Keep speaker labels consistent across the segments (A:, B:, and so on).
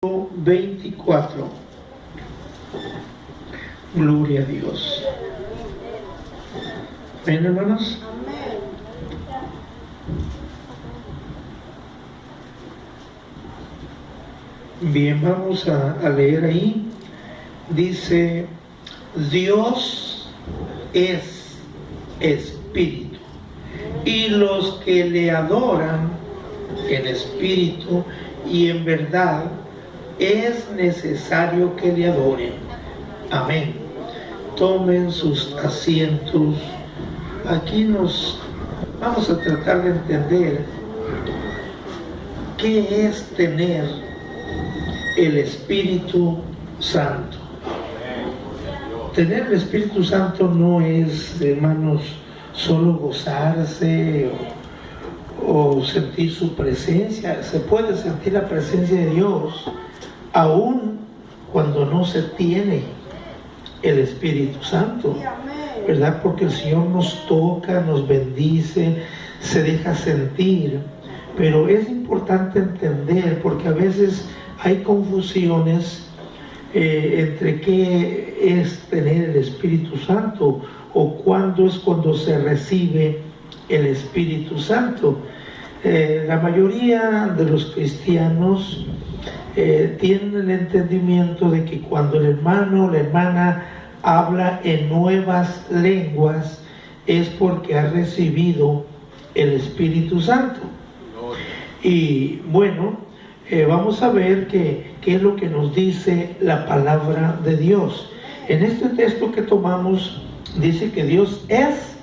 A: 24. Gloria a Dios. ¿Ven, hermanos? Bien, vamos a leer ahí. Dice: Dios es espíritu, y los que le adoran en espíritu y en verdad es necesario que le adoren. Amén. Tomen sus asientos. Aquí nos vamos a tratar de entender qué es tener el Espíritu Santo. Tener el Espíritu Santo no es, hermanos, solo gozarse o sentir su presencia. Se puede sentir la presencia de Dios aún cuando no se tiene el Espíritu Santo, ¿verdad? Porque el Señor nos toca, nos bendice, se deja sentir. Pero es importante entender, porque a veces hay confusiones entre qué es tener el Espíritu Santo o cuándo es cuando se recibe el Espíritu Santo. La mayoría de los cristianos tienen el entendimiento de que cuando el hermano o la hermana habla en nuevas lenguas es porque ha recibido el Espíritu Santo. Y bueno, vamos a ver qué es lo que nos dice la palabra de Dios. En este texto que tomamos dice que Dios es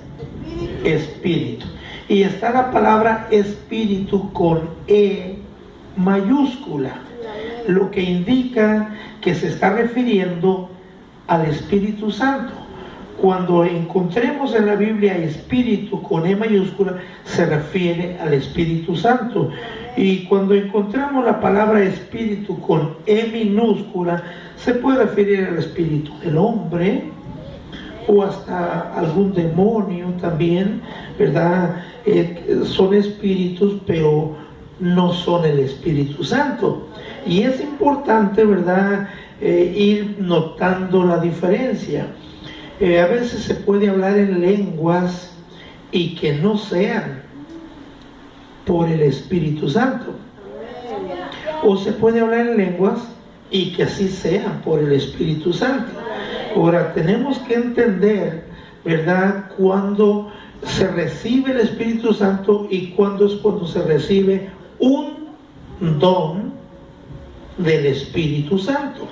A: espíritu. Y está la palabra espíritu con E mayúscula, lo que indica que se está refiriendo al Espíritu Santo. Cuando encontremos en la Biblia espíritu con E mayúscula, se refiere al Espíritu Santo. Y cuando encontramos la palabra espíritu con E minúscula, se puede referir al espíritu del hombre o hasta algún demonio también, ¿verdad? Son espíritus, pero no son el Espíritu Santo. Y es importante, ¿verdad?, ir notando la diferencia. A veces se puede hablar en lenguas y que no sean por el Espíritu Santo. O se puede hablar en lenguas y que así sean por el Espíritu Santo. Ahora, tenemos que entender, ¿verdad?, cuando se recibe el Espíritu Santo y cuando es cuando se recibe un don del Espíritu Santo.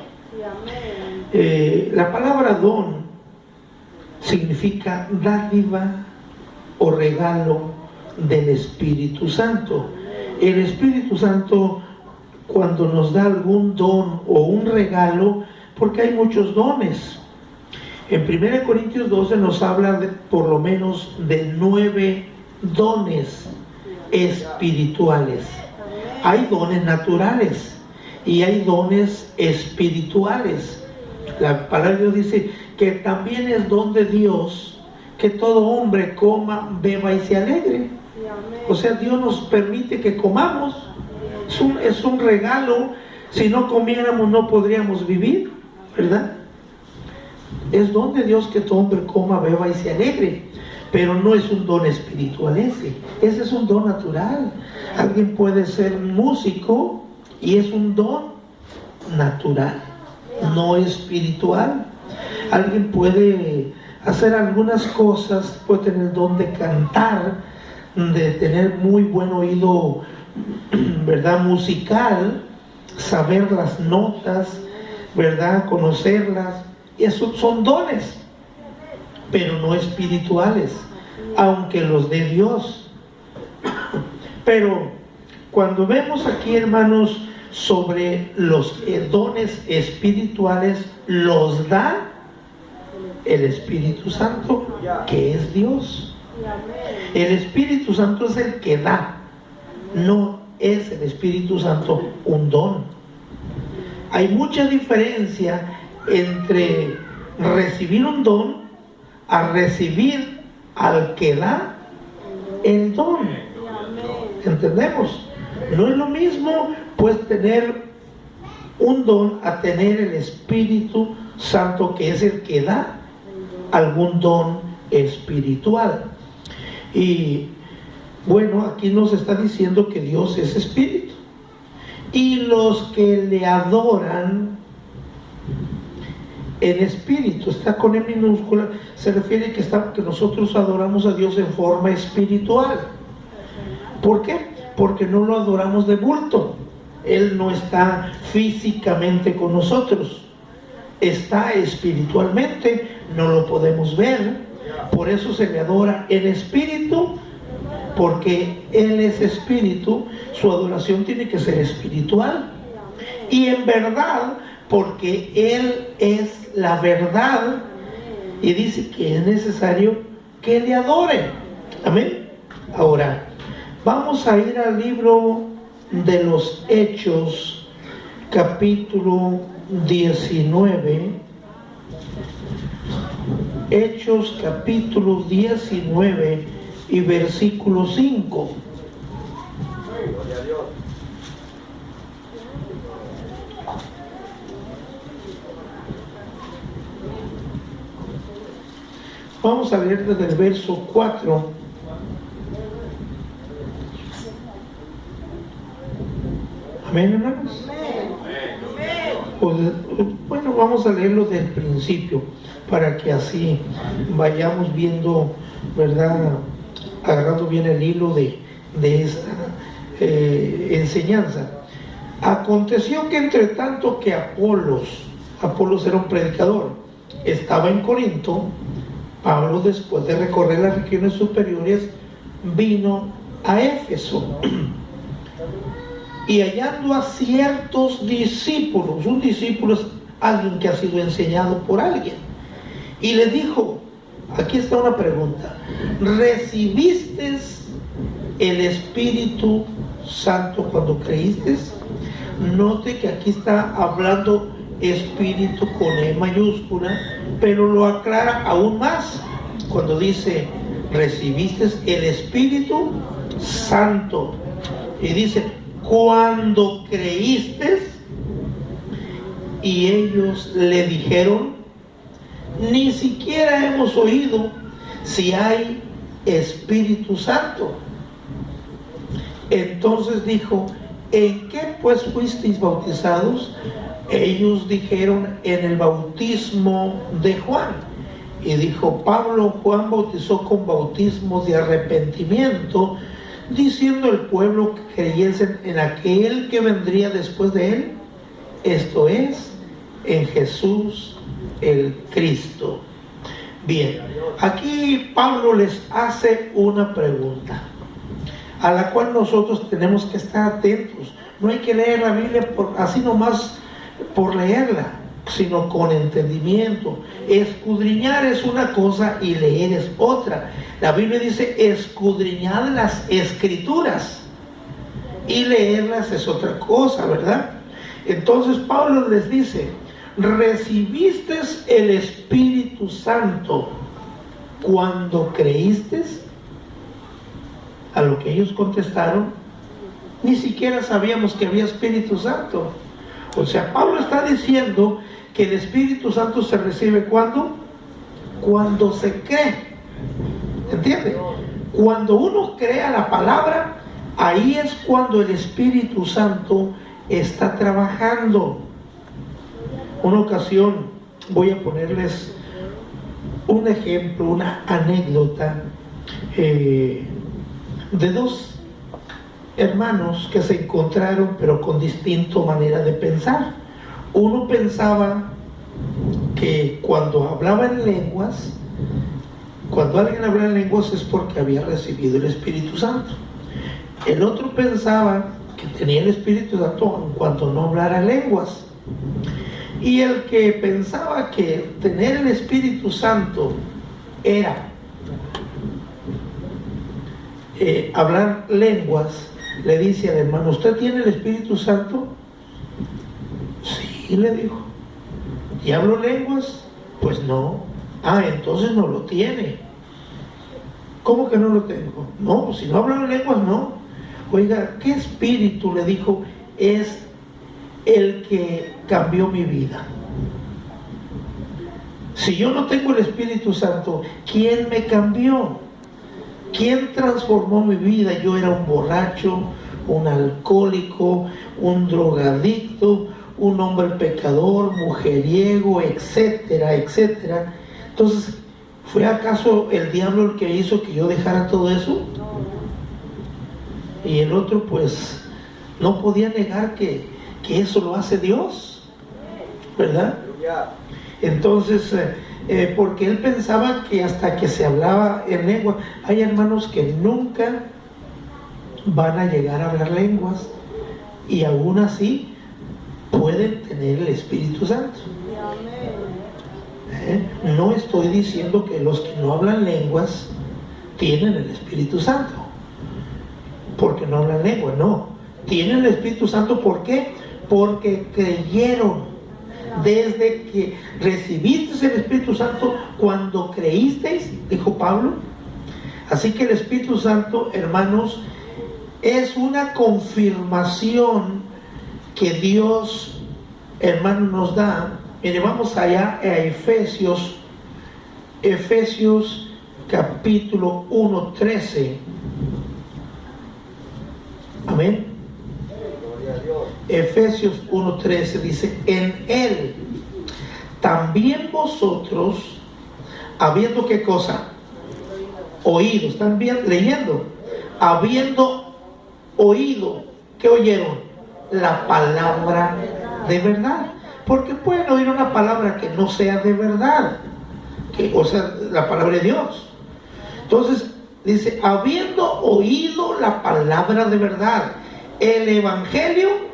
A: La palabra don significa dádiva o regalo del Espíritu Santo. El Espíritu Santo, cuando nos da algún don o un regalo, porque hay muchos dones. En 1 Corintios 12 nos habla por lo menos de 9 dones espirituales. Hay dones naturales y hay dones espirituales. La palabra de Dios dice que también es don de Dios que todo hombre coma, beba y se alegre. O sea, Dios nos permite que comamos. Es un regalo. Si no comiéramos no podríamos vivir, ¿verdad? Es don de Dios que todo hombre coma, beba y se alegre. Pero no es un don espiritual ese es un don natural. Alguien puede ser músico y es un don natural, no espiritual. Alguien puede hacer algunas cosas, puede tener el don de cantar, de tener muy buen oído, ¿verdad?, musical, saber las notas, ¿verdad?, conocerlas. Esos son dones, pero no espirituales, aunque los de Dios. Pero cuando vemos aquí, hermanos, sobre los dones espirituales, los da el Espíritu Santo, que es Dios. El Espíritu Santo es el que da, no es el Espíritu Santo un don. Hay mucha diferencia entre recibir un don a recibir al que da el don. ¿Entendemos? No es lo mismo pues tener un don a tener el Espíritu Santo, que es el que da algún don espiritual. Y bueno, aquí nos está diciendo que Dios es espíritu, y los que le adoran en espíritu, está con E minúscula, se refiere que nosotros adoramos a Dios en forma espiritual. ¿Por qué? Porque no lo adoramos de bulto. Él no está físicamente con nosotros, está espiritualmente, no lo podemos ver. Por eso se le adora en espíritu, porque Él es espíritu, su adoración tiene que ser espiritual. Y en verdad, porque Él es la verdad, y dice que es necesario que le adore. Amén. Ahora, vamos a ir al libro de los Hechos, capítulo 19. Hechos, capítulo 19 y versículo 5. Vamos a leer desde el verso 4. Amén, hermanos. Bueno, vamos a leerlo del principio para que así vayamos viendo, ¿verdad? Agarrando bien el hilo de esta enseñanza. Aconteció que entre tanto que Apolos era un predicador, estaba en Corinto, Pablo, después de recorrer las regiones superiores, vino a Éfeso. Y hallando a ciertos discípulos, un discípulo es alguien que ha sido enseñado por alguien, y le dijo, aquí está una pregunta: ¿recibiste el Espíritu Santo cuando creíste? Note que aquí está hablando Espíritu con E mayúscula, pero lo aclara aún más cuando dice recibiste el Espíritu Santo, y dice cuando creíste. Y ellos le dijeron, ni siquiera hemos oído si hay Espíritu Santo. Entonces dijo, ¿en qué pues fuisteis bautizados? Ellos dijeron, en el bautismo de Juan. Y dijo Pablo, Juan bautizó con bautismo de arrepentimiento, diciendo al pueblo que creyesen en aquel que vendría después de él, esto es, en Jesús el Cristo. Bien, aquí Pablo les hace una pregunta a la cual nosotros tenemos que estar atentos. No hay que leer la Biblia así nomás por leerla, sino con entendimiento. Escudriñar es una cosa y leer es otra. La Biblia dice escudriñad las Escrituras, y leerlas es otra cosa, ¿verdad? Entonces Pablo les dice, ¿recibiste el Espíritu Santo cuando creíste? A lo que ellos contestaron, ni siquiera sabíamos que había Espíritu Santo. O sea, Pablo está diciendo que el Espíritu Santo se recibe ¿cuándo? Cuando se cree. ¿Entiende? Cuando uno crea la palabra, ahí es cuando el Espíritu Santo está trabajando. Una ocasión, voy a ponerles un ejemplo, una anécdota de dos hermanos que se encontraron pero con distinta manera de pensar. Uno pensaba que cuando hablaba en lenguas, cuando alguien hablaba en lenguas es porque había recibido el Espíritu Santo. El otro pensaba que tenía el Espíritu Santo en cuanto no hablara lenguas. Y el que pensaba que tener el Espíritu Santo era hablar lenguas, le dice al hermano, ¿usted tiene el Espíritu Santo? Sí, le dijo. ¿Y hablo lenguas? Pues no. Ah, entonces no lo tiene. ¿Cómo que no lo tengo? No, si no hablo lenguas, no. Oiga, ¿qué espíritu, le dijo, es el que cambió mi vida. Si yo no tengo el Espíritu Santo, ¿quién me cambió? ¿Quién transformó mi vida? Yo era un borracho, un alcohólico, un drogadicto, un hombre pecador, mujeriego, etcétera, etcétera. Entonces, ¿fue acaso el diablo el que hizo que yo dejara todo eso? Y el otro pues no podía negar que eso lo hace Dios, ¿verdad? Entonces, porque él pensaba que hasta que se hablaba en lengua, hay hermanos que nunca van a llegar a hablar lenguas y aún así pueden tener el Espíritu Santo. No estoy diciendo que los que no hablan lenguas tienen el Espíritu Santo porque no hablan lengua, no, tienen el Espíritu Santo. ¿Por qué? Porque creyeron. Desde que recibiste el Espíritu Santo, cuando creísteis, dijo Pablo. Así que el Espíritu Santo, hermanos, es una confirmación que Dios, hermanos, nos da. Mire, vamos allá a Efesios capítulo 1:13. Amén. Efesios 1:13 dice: en Él también vosotros, habiendo ¿qué cosa? Oído. ¿Están bien leyendo? Habiendo oído. ¿Qué oyeron? La palabra de verdad. Porque pueden oír una palabra que no sea de verdad, o sea, la palabra de Dios. Entonces dice: habiendo oído la palabra de verdad, el evangelio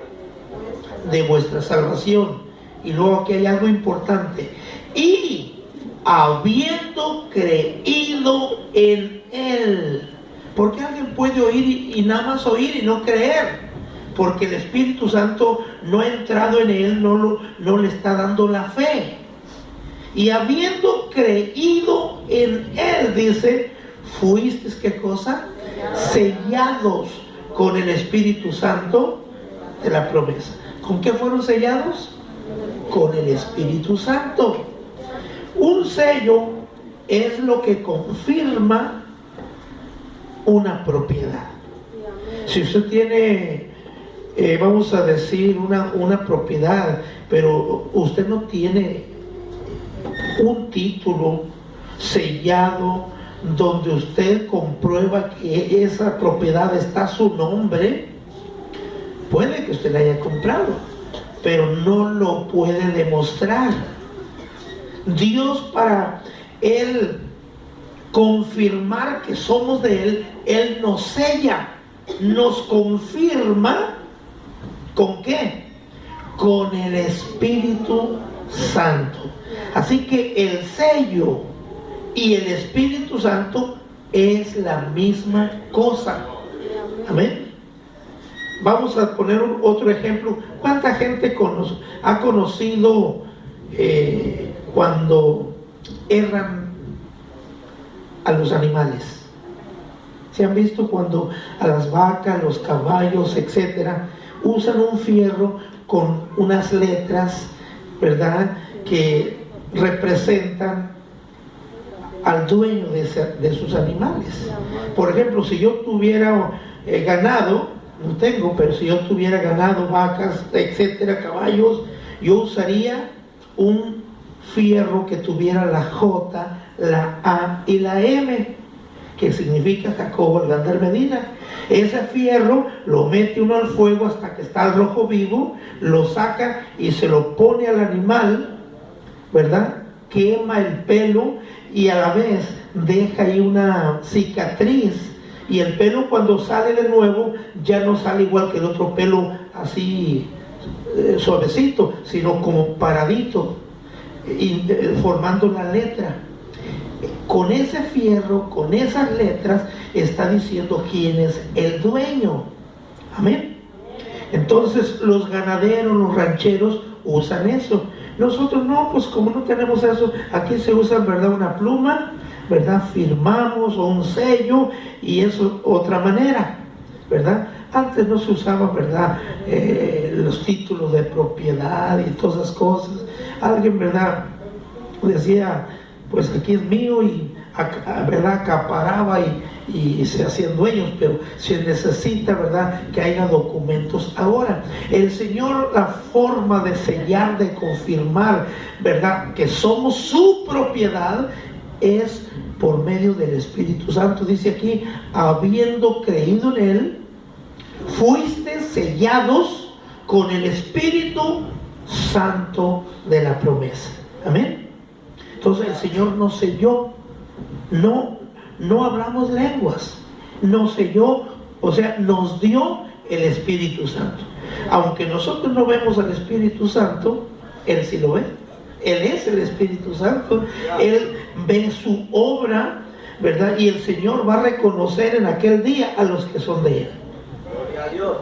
A: de vuestra salvación. Y luego aquí hay algo importante: y habiendo creído en Él. Porque alguien puede oír y nada más oír y no creer, porque el Espíritu Santo no ha entrado en él, no le está dando la fe. Y habiendo creído en Él, dice, fuisteis ¿qué cosa? Sellados con el Espíritu Santo de la promesa. ¿Con qué fueron sellados? Con el Espíritu Santo. Un sello es lo que confirma una propiedad. Si usted tiene, vamos a decir, una propiedad, pero usted no tiene un título sellado donde usted comprueba que esa propiedad está a su nombre, puede que usted la haya comprado, pero no lo puede demostrar. Dios, para Él confirmar que somos de Él, Él nos sella, nos confirma. ¿Con qué? Con el Espíritu Santo. Así que el sello y el Espíritu Santo es la misma cosa. Amén. Vamos a poner otro ejemplo. ¿Cuánta gente ha conocido cuando erran a los animales? ¿Se han visto cuando a las vacas, los caballos, etcétera, usan un fierro con unas letras, ¿verdad?, que representan al dueño de sus animales? Por ejemplo, si yo tuviera ganado, no tengo, pero si yo tuviera ganado, vacas, etcétera, caballos, yo usaría un fierro que tuviera la J, la A y la M, que significa Jacobo Algander Medina. Ese fierro lo mete uno al fuego hasta que está al rojo vivo, lo saca y se lo pone al animal, ¿verdad? Quema el pelo y a la vez deja ahí una cicatriz, y el pelo cuando sale de nuevo ya no sale igual que el otro pelo así suavecito, sino como paradito, y formando la letra. Con ese fierro, con esas letras, está diciendo quién es el dueño. Amén. Entonces los ganaderos, los rancheros usan eso. Nosotros no, pues como no tenemos eso, aquí se usa, ¿verdad?, una pluma, ¿verdad?, firmamos, o un sello, y eso otra manera, ¿verdad? Antes no se usaban, ¿verdad?, los títulos de propiedad y todas esas cosas. Alguien, ¿verdad?, decía, pues aquí es mío, y ¿verdad?, acaparaba y se hacían dueños, pero se necesita, ¿verdad?, que haya documentos. Ahora, el Señor, la forma de sellar, de confirmar, ¿verdad?, que somos su propiedad, es por medio del Espíritu Santo. Dice aquí, habiendo creído en Él, fuiste sellados con el Espíritu Santo de la promesa. Amén. Entonces el Señor nos selló. No hablamos lenguas, nos selló, o sea, nos dio el Espíritu Santo. Aunque nosotros no vemos al Espíritu Santo, Él sí lo ve. Él es el Espíritu Santo. Él ve su obra, ¿verdad? Y el Señor va a reconocer en aquel día a los que son de Él.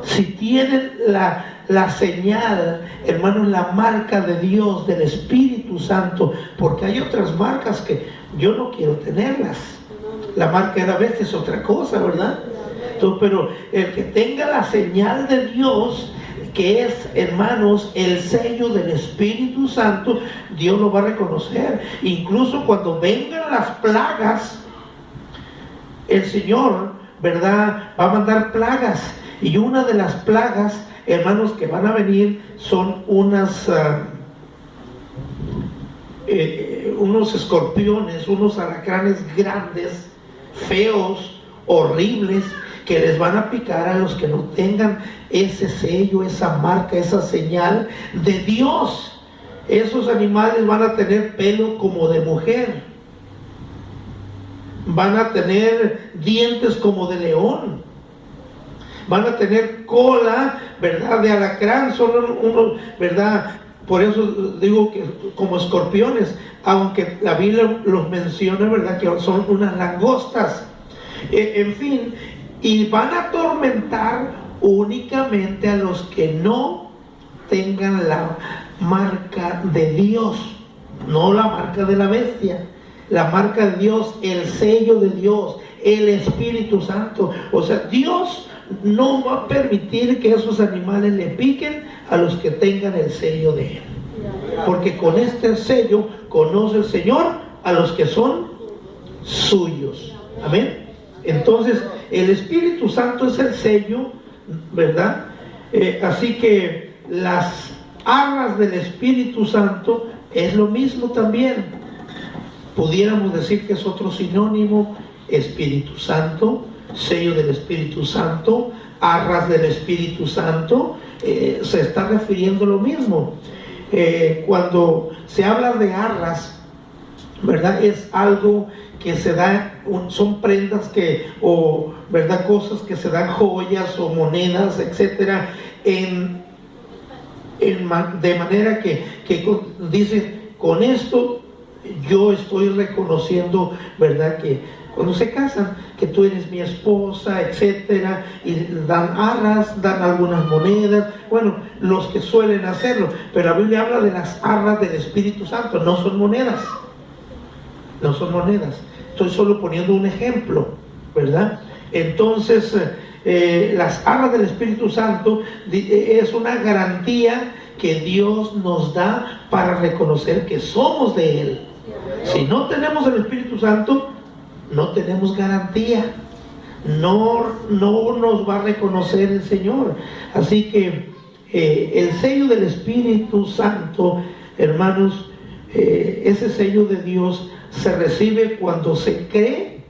A: Si tienen la señal, hermanos, la marca de Dios, del Espíritu Santo, porque hay otras marcas que yo no quiero tenerlas. La marca de la bestia es otra cosa, ¿verdad? Entonces, pero el que tenga la señal de Dios, que es, hermanos, el sello del Espíritu Santo, Dios lo va a reconocer. Incluso cuando vengan las plagas, el Señor, ¿verdad?, va a mandar plagas. Y una de las plagas, hermanos, que van a venir son unos escorpiones, unos alacranes grandes, feos, horribles, que les van a picar a los que no tengan ese sello, esa marca, esa señal de Dios. Esos animales van a tener pelo como de mujer, van a tener dientes como de león, van a tener cola, ¿verdad?, de alacrán. Son unos, ¿verdad?, por eso digo que como escorpiones, aunque la Biblia los menciona, ¿verdad?, que son unas langostas. En fin, y van a atormentar únicamente a los que no tengan la marca de Dios, no la marca de la bestia, la marca de Dios, el sello de Dios, el Espíritu Santo. O sea, Dios no va a permitir que esos animales le piquen a los que tengan el sello de Él, porque con este sello conoce el Señor a los que son suyos. Amén. Entonces el Espíritu Santo es el sello, ¿verdad? Así que las arras del Espíritu Santo es lo mismo también. Pudiéramos decir que es otro sinónimo: Espíritu Santo, sello del Espíritu Santo, arras del Espíritu Santo. Se está refiriendo a lo mismo. Cuando se habla de arras, ¿verdad?, es algo que se da, son prendas o ¿verdad?, cosas que se dan, joyas o monedas, etcétera, de manera que dicen, con esto yo estoy reconociendo, ¿verdad?, que cuando se casan, que tú eres mi esposa, etcétera, y dan arras, dan algunas monedas, bueno, los que suelen hacerlo. Pero la Biblia habla de las arras del Espíritu Santo, no son monedas, no son monedas. Estoy solo poniendo un ejemplo, ¿verdad? Entonces, las arras del Espíritu Santo es una garantía que Dios nos da para reconocer que somos de Él. Si no tenemos el Espíritu Santo, no tenemos garantía, no nos va a reconocer el Señor. Así que el sello del Espíritu Santo, hermanos, ese sello de Dios se recibe cuando se cree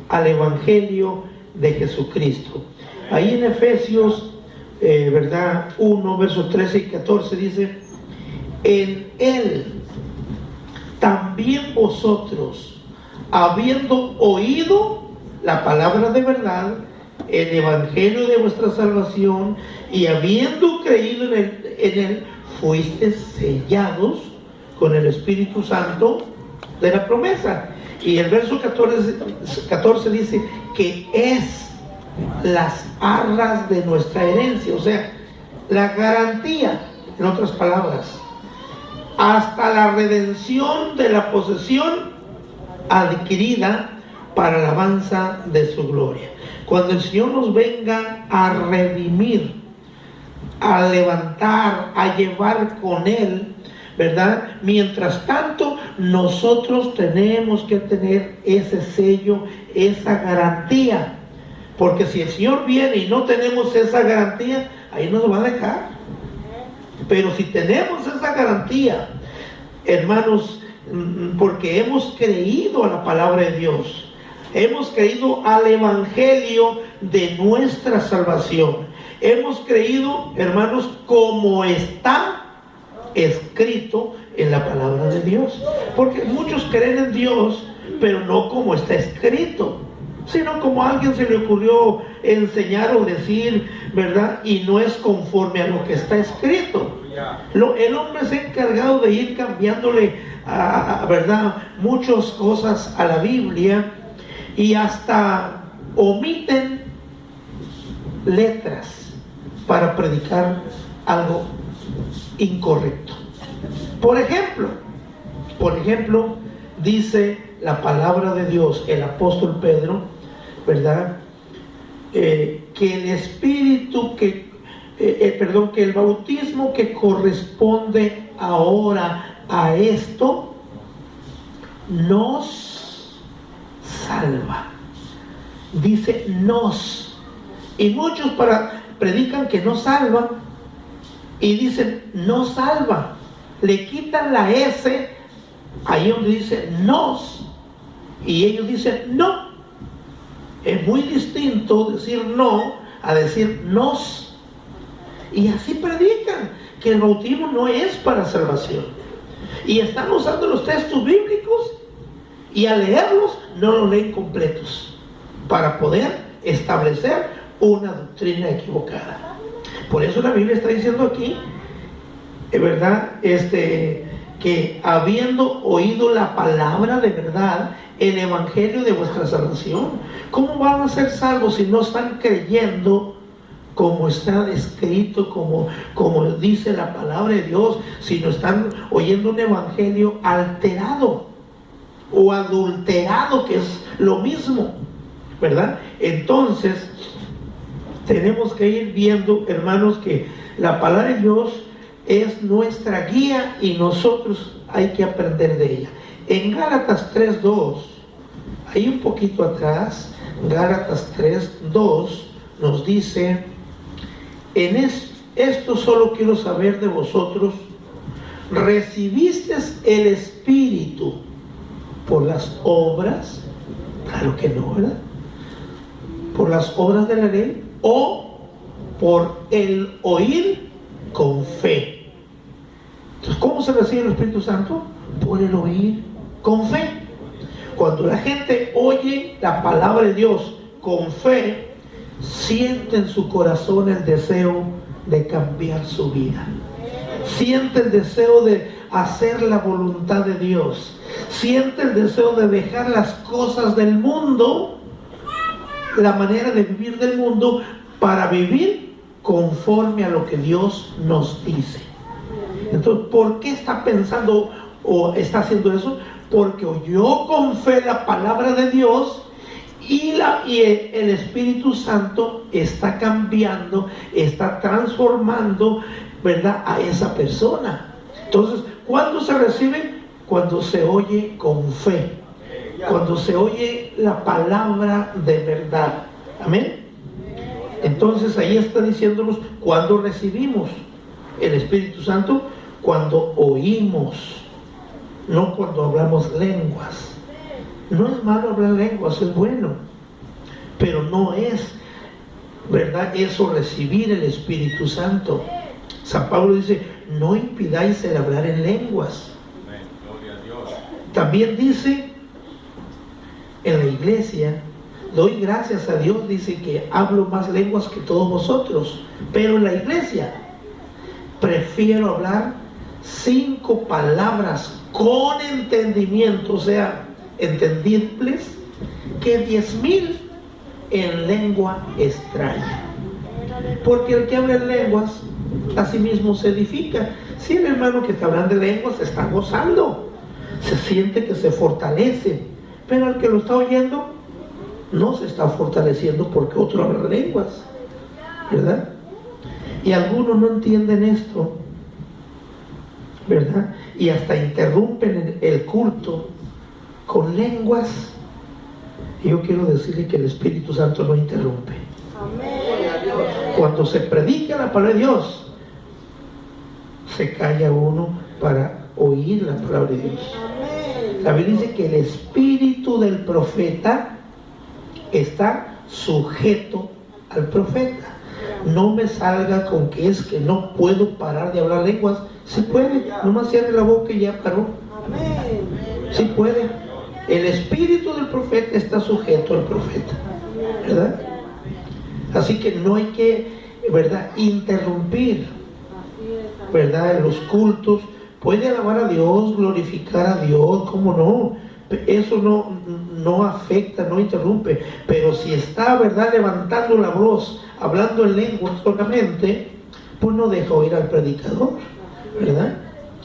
A: al Evangelio de Jesucristo. Ahí en Efesios, ¿verdad?, 1, versos 13 y 14 dice: en Él también vosotros, habiendo oído la palabra de verdad, el Evangelio de vuestra salvación, y habiendo creído en él, fuisteis sellados con el Espíritu Santo de la promesa. Y el verso 14 dice que es las arras de nuestra herencia, o sea, la garantía, en otras palabras, hasta la redención de la posesión adquirida para alabanza de su gloria. Cuando el Señor nos venga a redimir, a levantar, a llevar con Él, ¿verdad? Mientras tanto, nosotros tenemos que tener ese sello, esa garantía. Porque si el Señor viene y no tenemos esa garantía, ahí nos va a dejar. Pero si tenemos esa garantía, hermanos, porque hemos creído a la palabra de Dios, hemos creído al evangelio de nuestra salvación, hemos creído, hermanos, como está escrito en la palabra de Dios. Porque muchos creen en Dios, pero no como está escrito, sino como a alguien se le ocurrió enseñar o decir, ¿verdad? Y no es conforme a lo que está escrito. El hombre se ha encargado de ir cambiándole, ¿verdad?, muchas cosas a la Biblia, y hasta omiten letras para predicar algo incorrecto. Por ejemplo, dice la palabra de Dios, el apóstol Pedro, ¿verdad?, que el espíritu que el bautismo que corresponde ahora a esto nos salva. Dice nos. Y muchos predican que no salva y dicen no salva. Le quitan la S ahí donde dice nos y ellos dicen no. Es muy distinto decir no a decir nos. Y así predican que el bautismo no es para salvación. Y están usando los textos bíblicos y al leerlos no los leen completos para poder establecer una doctrina equivocada. Por eso la Biblia está diciendo aquí, ¿verdad?, que habiendo oído la palabra de verdad, el evangelio de vuestra salvación, ¿cómo van a ser salvos si no están creyendo como está escrito, como dice la palabra de Dios, si no están oyendo un evangelio alterado o adulterado, que es lo mismo, ¿verdad? Entonces tenemos que ir viendo, hermanos, que la palabra de Dios es nuestra guía y nosotros hay que aprender de ella. En Gálatas 3:2, ahí un poquito atrás, Gálatas 3:2 nos dice: esto solo quiero saber de vosotros, ¿recibisteis el Espíritu por las obras? Claro que no, ¿verdad? ¿Por las obras de la ley o por el oír con fe? Entonces, ¿cómo se recibe el Espíritu Santo? Por el oír con fe. Cuando la gente oye la palabra de Dios con fe, siente en su corazón el deseo de cambiar su vida, siente el deseo de hacer la voluntad de Dios, siente el deseo de dejar las cosas del mundo, la manera de vivir del mundo, para vivir conforme a lo que Dios nos dice. Entonces, ¿por qué está pensando o está haciendo eso? Porque oyó con fe la palabra de Dios y el Espíritu Santo está cambiando, está transformando, ¿verdad?, a esa persona. Entonces, ¿cuándo se recibe? Cuando se oye con fe, cuando se oye la palabra de verdad. Amén. Entonces ahí está diciéndonos cuándo recibimos el Espíritu Santo: cuando oímos, no cuando hablamos lenguas. No es malo hablar lenguas, es bueno, pero no es, ¿verdad?, eso recibir el Espíritu Santo. San Pablo dice: no impidáis el hablar en lenguas. También dice en la iglesia: doy gracias a Dios, dice, que hablo más lenguas que todos vosotros, pero en la iglesia prefiero hablar 5 palabras con entendimiento, o sea, entendibles, que 10,000 en lengua extraña. Porque el que habla en lenguas a sí mismo se edifica. Si el hermano que está hablando de lenguas está gozando, se siente que se fortalece, pero el que lo está oyendo no se está fortaleciendo porque otro habla lenguas, ¿verdad? Y algunos no entienden esto, ¿verdad? Y hasta interrumpen el culto con lenguas. Y yo quiero decirle que el Espíritu Santo no interrumpe. Cuando se predica la palabra de Dios, se calla uno para oír la palabra de Dios. La Biblia dice que el espíritu del profeta está sujeto al profeta. No me salga con que es que no puedo parar de hablar lenguas. Sí puede, nomás cierre la boca y ya paró. Sí puede. El espíritu del profeta está sujeto al profeta, ¿verdad? Así que no hay que, ¿verdad?, interrumpir, ¿verdad?, en los cultos. Puede alabar a Dios, glorificar a Dios, ¿cómo no? Eso no afecta, no interrumpe. Pero si está, ¿verdad?, levantando la voz, hablando en lengua solamente, pues no deja oír al predicador, ¿verdad?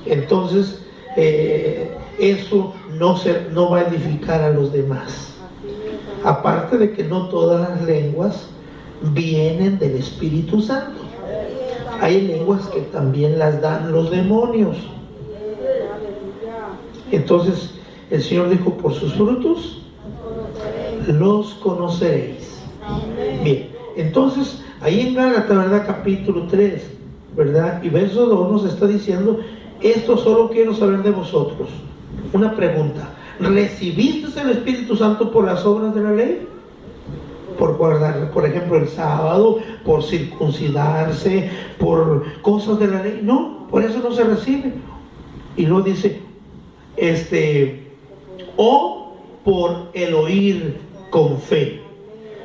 A: Entonces, eso no va a edificar a los demás. Aparte de que no todas las lenguas vienen del Espíritu Santo. Hay lenguas que también las dan los demonios. Entonces el Señor dijo: por sus frutos los conoceréis. Bien, entonces ahí en Gálatas, ¿verdad?, capítulo 3, ¿verdad?, y verso 2 nos está diciendo: esto solo quiero saber de vosotros. Una pregunta: ¿recibiste el Espíritu Santo por las obras de la ley? Por guardar, por ejemplo, el sábado, por circuncidarse, por cosas de la ley. No, por eso no se recibe. Y luego dice, o por el oír con fe.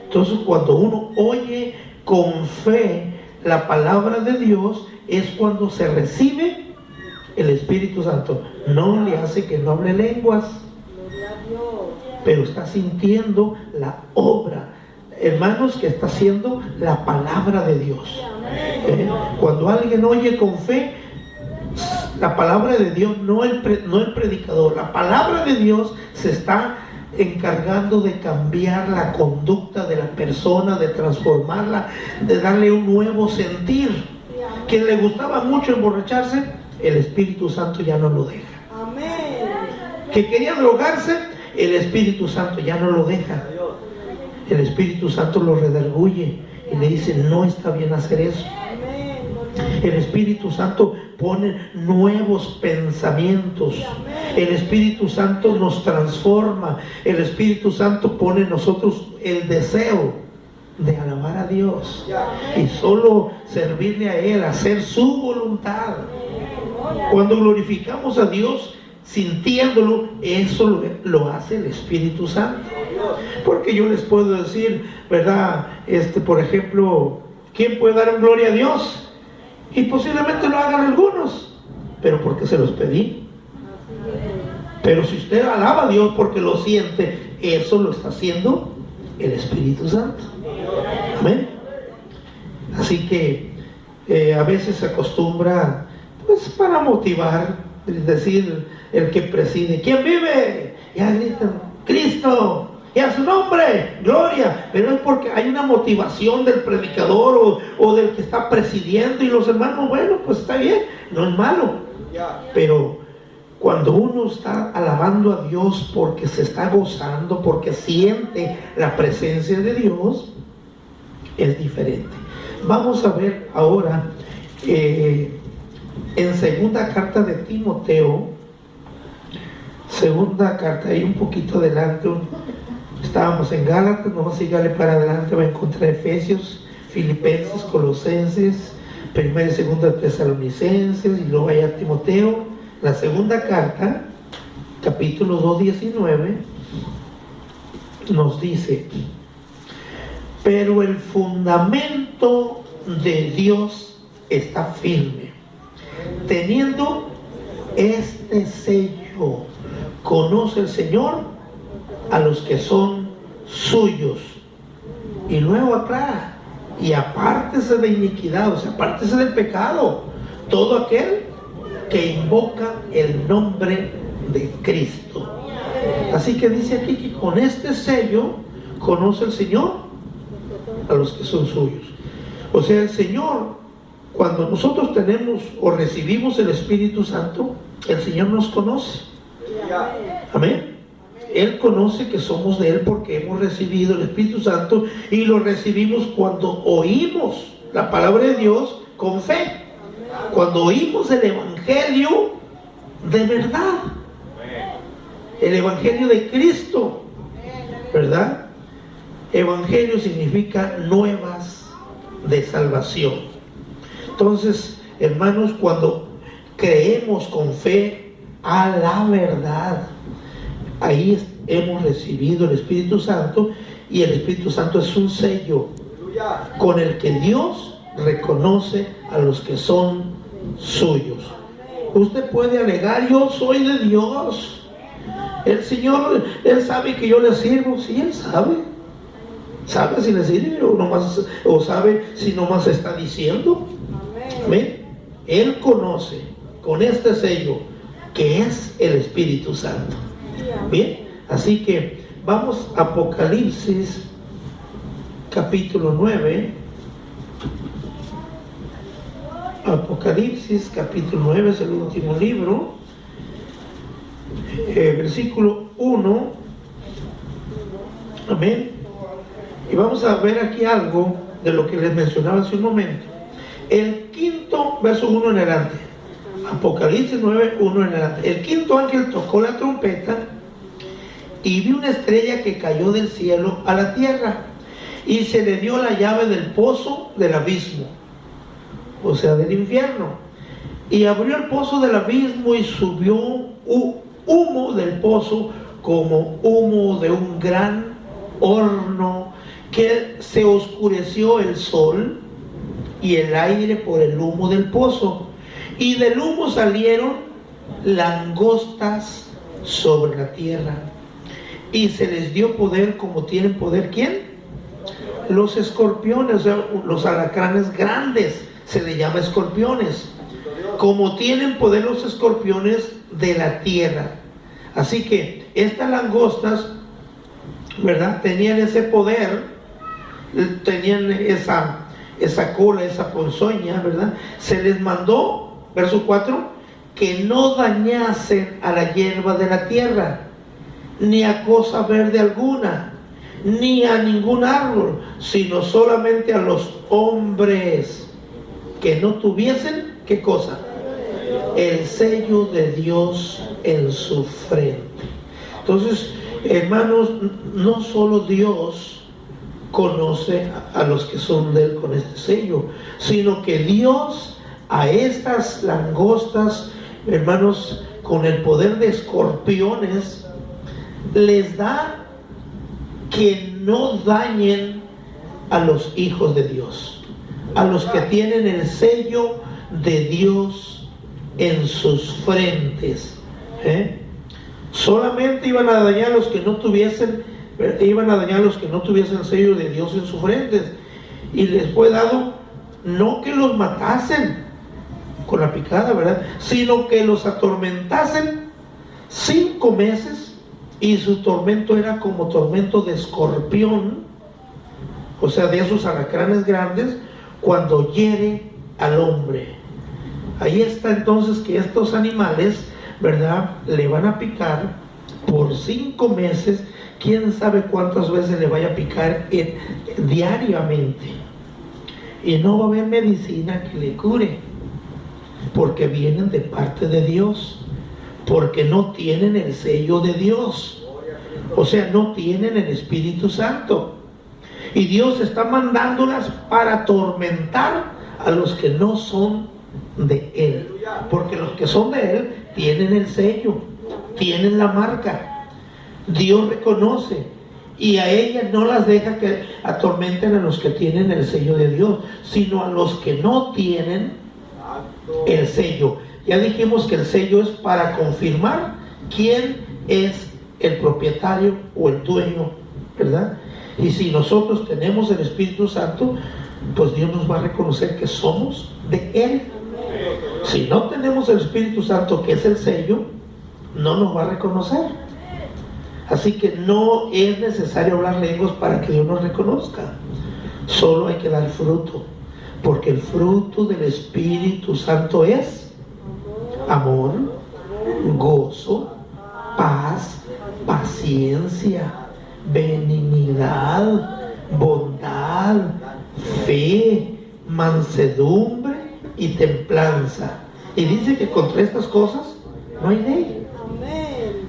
A: Entonces, cuando uno oye con fe la palabra de Dios, es cuando se recibe el Espíritu Santo. No le hace que no hable lenguas, pero está sintiendo la obra, hermanos, que está haciendo la palabra de Dios. Cuando alguien oye con fe la palabra de Dios, no el predicador, la palabra de Dios se está encargando de cambiar la conducta de la persona, de transformarla, de darle un nuevo sentir. Quien le gustaba mucho emborracharse, el Espíritu Santo ya no lo deja. Que quería drogarse, el Espíritu Santo ya no lo deja. El Espíritu Santo lo redarguye y le dice: no está bien hacer eso. El Espíritu Santo pone nuevos pensamientos. El Espíritu Santo nos transforma. El Espíritu Santo pone en nosotros el deseo de alabar a Dios y solo servirle a Él, hacer su voluntad. Cuando glorificamos a Dios sintiéndolo, eso lo hace el Espíritu Santo. Porque yo les puedo decir, ¿verdad?, por ejemplo, ¿quién puede dar en gloria a Dios? Y posiblemente lo hagan algunos, pero porque se los pedí. Pero si usted alaba a Dios porque lo siente, eso lo está haciendo el Espíritu Santo. Amén. Así que a veces se acostumbra, pues, para motivar, decir el que preside: ¿quién vive? Ya gritan: Cristo. Y a su nombre, gloria. Pero es porque hay una motivación del predicador o del que está presidiendo, y los hermanos, bueno, pues está bien, no es malo. Pero cuando uno está alabando a Dios porque se está gozando, porque siente la presencia de Dios, es diferente. Vamos a ver ahora en segunda carta de Timoteo, segunda carta, ahí un poquito adelante. Estábamos en Gálatas, no sígale para adelante, va a encontrar Efesios, Filipenses, Colosenses, primera y segunda Tesalonicenses, y luego allá Timoteo. La segunda carta, capítulo 2, 19, nos dice: pero el fundamento de Dios está firme, teniendo este sello: conoce el Señor a los que son suyos. Y luego aclara: y apártese de iniquidad, o sea, apártese del pecado, todo aquel que invoca el nombre de Cristo. Así que dice aquí que con este sello conoce el Señor a los que son suyos. O sea, el Señor, cuando nosotros tenemos o recibimos el Espíritu Santo, el Señor nos conoce. Amén. Él conoce que somos de Él porque hemos recibido el Espíritu Santo, y lo recibimos cuando oímos la palabra de Dios con fe. Cuando oímos el Evangelio de verdad, el Evangelio de Cristo, ¿verdad? Evangelio significa nuevas de salvación. Entonces, hermanos, cuando creemos con fe a la verdad, ahí hemos recibido el Espíritu Santo, y el Espíritu Santo es un sello con el que Dios reconoce a los que son suyos. Usted puede alegar: yo soy de Dios, el Señor, Él sabe que yo le sirvo. Sí, Él sabe si le sirve o sabe si nomás está diciendo. Amén. Él conoce con este sello que es el Espíritu Santo. Bien, así que vamos a Apocalipsis capítulo 9. Apocalipsis capítulo 9 es el último libro, versículo 1. Amén. Y vamos a ver aquí algo de lo que les mencionaba hace un momento. El quinto, verso 1 en adelante. Apocalipsis 9, 1 en adelante. El quinto ángel tocó la trompeta, y vi una estrella que cayó del cielo a la tierra, y se le dio la llave del pozo del abismo, o sea, del infierno. Y abrió el pozo del abismo, y subió humo del pozo como humo de un gran horno, que se oscureció el sol y el aire por el humo del pozo. Y del humo salieron langostas sobre la tierra, y se les dio poder como tienen poder, ¿quién? Los escorpiones, o sea, los alacranes grandes, se les llama escorpiones, como tienen poder los escorpiones de la tierra. Así que estas langostas, ¿verdad?, tenían ese poder, tenían esa cola, esa ponzoña, ¿verdad? Se les mandó, verso 4, que no dañasen a la hierba de la tierra, ni a cosa verde alguna, ni a ningún árbol, sino solamente a los hombres que no tuviesen, ¿qué cosa? El sello de Dios en su frente. Entonces, hermanos, no solo Dios conoce a los que son de Él con este sello, sino que Dios a estas langostas, hermanos, con el poder de escorpiones, les da que no dañen a los hijos de Dios, a los que tienen el sello de Dios en sus frentes. Solamente iban a dañar a los que no tuviesen el sello de Dios en sus frentes, y les fue dado no que los matasen con la picada, ¿verdad?, sino que los atormentasen 5 meses, y su tormento era como tormento de escorpión, o sea, de esos alacranes grandes, cuando hiere al hombre. Ahí está entonces que estos animales, ¿verdad?, le van a picar por 5 meses, quién sabe cuántas veces le vaya a picar diariamente, y no va a haber medicina que le cure, porque vienen de parte de Dios, porque no tienen el sello de Dios, o sea, no tienen el Espíritu Santo, y Dios está mandándolas para atormentar a los que no son de Él, porque los que son de Él tienen el sello, tienen la marca. Dios reconoce, y a ellas no las deja que atormenten a los que tienen el sello de Dios, sino a los que no tienen el sello. Ya dijimos que el sello es para confirmar quién es el propietario o el dueño, ¿verdad? Y si nosotros tenemos el Espíritu Santo, pues Dios nos va a reconocer que somos de Él. Si no tenemos el Espíritu Santo, que es el sello, no nos va a reconocer. Así que no es necesario hablar lenguas para que Dios nos reconozca. Solo hay que dar fruto, porque el fruto del Espíritu Santo es amor, gozo, paz, paciencia, benignidad, bondad, fe, mansedumbre y templanza. Y dice que contra estas cosas no hay ley.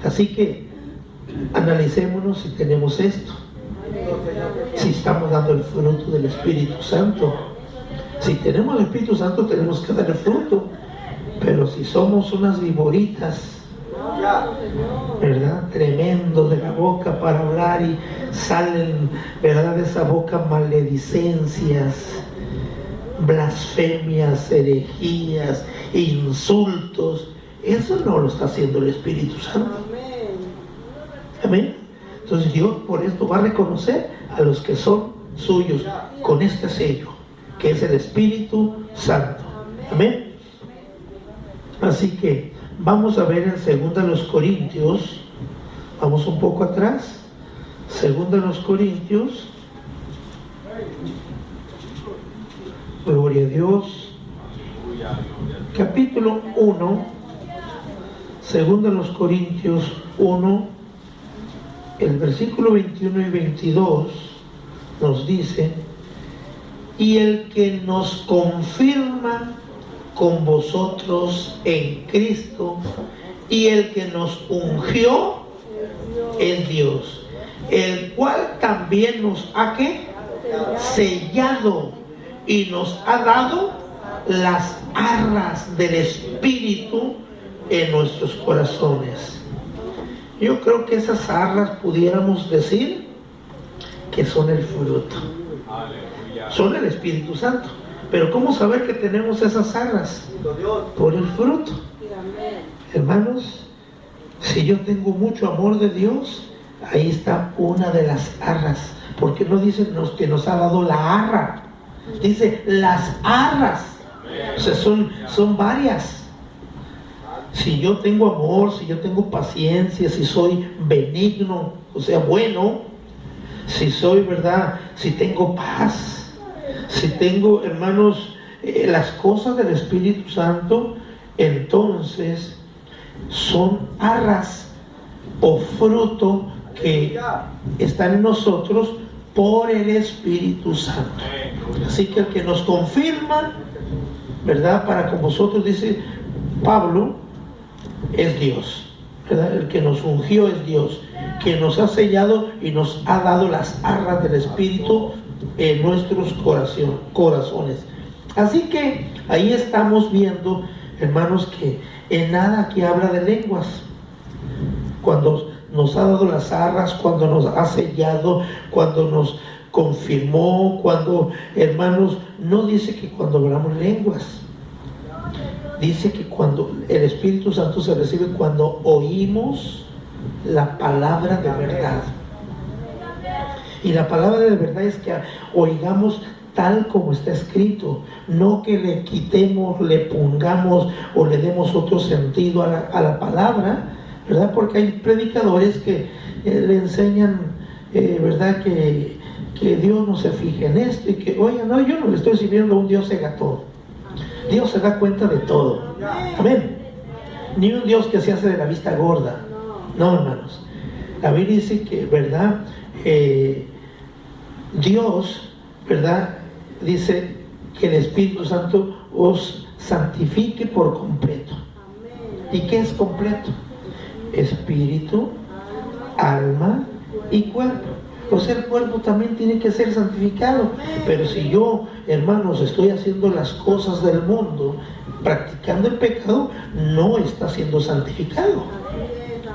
A: Así que analicémonos si tenemos esto, si estamos dando el fruto del Espíritu Santo. Si tenemos el Espíritu Santo, tenemos que dar el fruto. Pero si somos unas viboritas, ¿verdad?, tremendo de la boca para hablar, y salen, ¿verdad?, de esa boca maledicencias, blasfemias, herejías, insultos. Eso no lo está haciendo el Espíritu Santo. Amén. Entonces Dios por esto va a reconocer a los que son suyos con este sello, que es el Espíritu Santo. Amén. Así que vamos a ver en 2 Corintios, vamos un poco atrás, 2 Corintios, gloria a Dios, capítulo 1, 2 Corintios 1, el versículo 21 y 22 nos dice: y el que nos confirma con vosotros en Cristo, y el que nos ungió es Dios, el cual también nos ha sellado y nos ha dado las arras del Espíritu en nuestros corazones. Yo creo que esas arras pudiéramos decir que son el fruto, son el Espíritu Santo. Pero ¿cómo saber que tenemos esas arras? Por el fruto. Hermanos, si yo tengo mucho amor de Dios, ahí está una de las arras. Porque no dice que nos ha dado la arra, dice las arras. O sea, son varias. Si yo tengo amor, si yo tengo paciencia, si soy benigno, o sea, bueno, si soy, ¿verdad?, si tengo paz, si tengo, hermanos, las cosas del Espíritu Santo, entonces son arras o fruto que están en nosotros por el Espíritu Santo. Así que el que nos confirma, ¿verdad?, para con vosotros, dice Pablo, es Dios, ¿verdad? El que nos ungió es Dios, que nos ha sellado y nos ha dado las arras del Espíritu en nuestros corazones. Así que ahí estamos viendo, hermanos, que en nada aquí habla de lenguas. Cuando nos ha dado las arras, cuando nos ha sellado, cuando nos confirmó, cuando, hermanos, no dice que cuando hablamos lenguas. Dice que cuando el Espíritu Santo se recibe cuando oímos la palabra de verdad. Y la palabra de verdad es que oigamos tal como está escrito, no que le quitemos, le pongamos o le demos otro sentido a la palabra, ¿verdad? Porque hay predicadores que le enseñan, ¿verdad?, que Dios no se fije en esto, y que, oiga, no, yo no le estoy sirviendo a un Dios cegatón. Dios se da cuenta de todo. Amén. Ni un Dios que se hace de la vista gorda. No, hermanos. La Biblia dice que, ¿verdad?, Dios, ¿verdad?, dice que el Espíritu Santo os santifique por completo. ¿Y qué es completo? Espíritu, alma y cuerpo. O sea, el cuerpo también tiene que ser santificado. Pero si yo, hermanos, estoy haciendo las cosas del mundo, practicando el pecado, no está siendo santificado,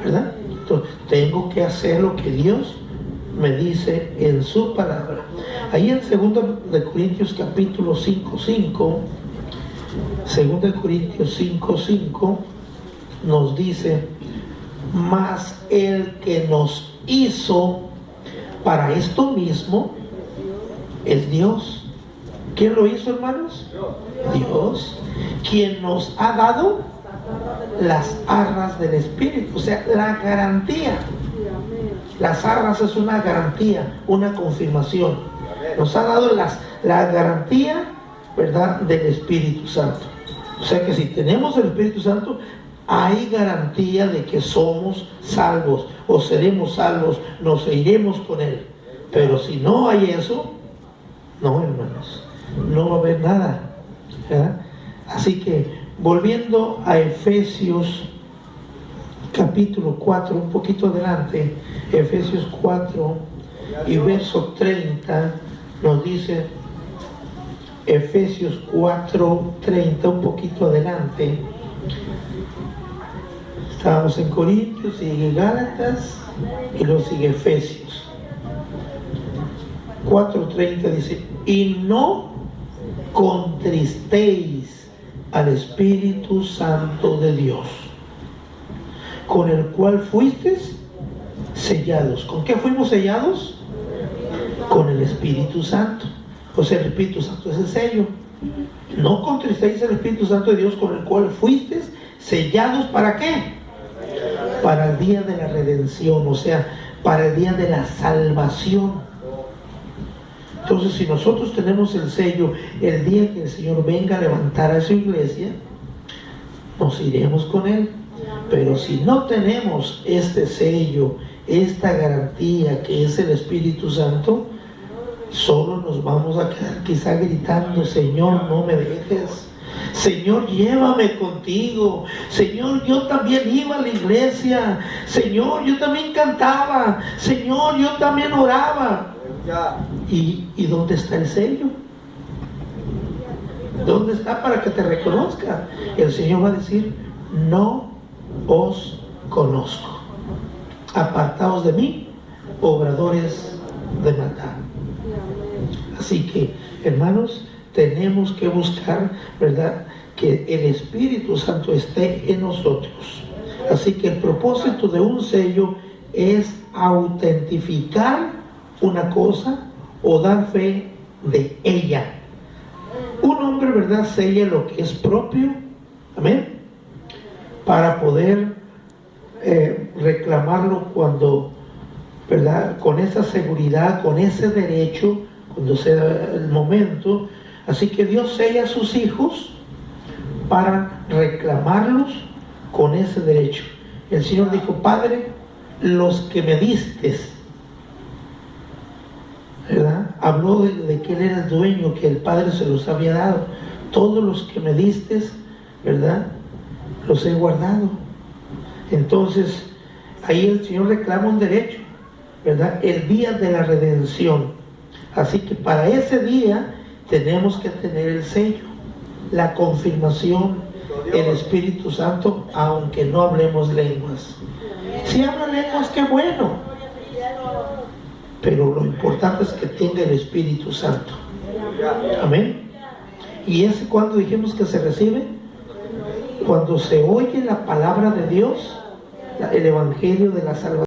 A: ¿verdad? Entonces, tengo que hacer lo que Dios me dice en su palabra. Ahí en 2 Corintios capítulo 5:5, 2 Corintios 5:5 nos dice: mas el que nos hizo para esto mismo es Dios. ¿Quién lo hizo, hermanos? Dios. Quien nos ha dado las arras del Espíritu, o sea, la garantía. Las arras es una garantía, una confirmación. Nos ha dado la garantía, ¿verdad?, del Espíritu Santo. O sea que si tenemos el Espíritu Santo, hay garantía de que somos salvos o seremos salvos, nos iremos con Él. Pero si no hay eso, no, hermanos, no va a haber nada, ¿verdad? Así que, volviendo a Efesios capítulo 4, un poquito adelante, Efesios 4 y verso 30, nos dice, Efesios 4, 30, un poquito adelante. Estábamos en Corintios, sigue Gálatas y luego sigue Efesios. 4:30 dice, y no contristéis al Espíritu Santo de Dios, con el cual fuisteis sellados. ¿Con qué fuimos sellados? Con el Espíritu Santo. O sea, el Espíritu Santo es el sello. No contristéis al Espíritu Santo de Dios, con el cual fuisteis sellados. ¿Para qué? Para el día de la redención, o sea, para el día de la salvación. Entonces, si nosotros tenemos el sello, el día que el Señor venga a levantar a su iglesia, nos iremos con Él. Pero si no tenemos este sello, esta garantía que es el Espíritu Santo, solo nos vamos a quedar quizá gritando, Señor, no me dejes. Señor, llévame contigo. Señor, yo también iba a la iglesia. Señor, yo también cantaba. Señor, yo también oraba. ¿Y dónde está el sello? ¿Dónde está para que te reconozca? El Señor va a decir, no os conozco. Apartaos de mí, obradores de maldad. Así que, hermanos, tenemos que buscar, ¿verdad?, que el Espíritu Santo esté en nosotros. Así que el propósito de un sello es autentificar una cosa o dar fe de ella. Un hombre, ¿verdad?, sella lo que es propio, amén, para poder reclamarlo cuando, ¿verdad?, con esa seguridad, con ese derecho, cuando sea el momento. Así que Dios sella a sus hijos para reclamarlos con ese derecho. El Señor dijo, Padre, los que me distes, ¿verdad?, habló de que Él era el dueño, que el Padre se los había dado. Todos los que me distes, ¿verdad?, los he guardado. Entonces, ahí el Señor reclama un derecho, ¿verdad?, el día de la redención. Así que para ese día tenemos que tener el sello, la confirmación, el Espíritu Santo, aunque no hablemos lenguas. Si hablan lenguas, qué bueno, pero lo importante es que tenga el Espíritu Santo. Amén. ¿Y ese cuándo dijimos que se recibe? Cuando se oye la palabra de Dios, el Evangelio de la salvación.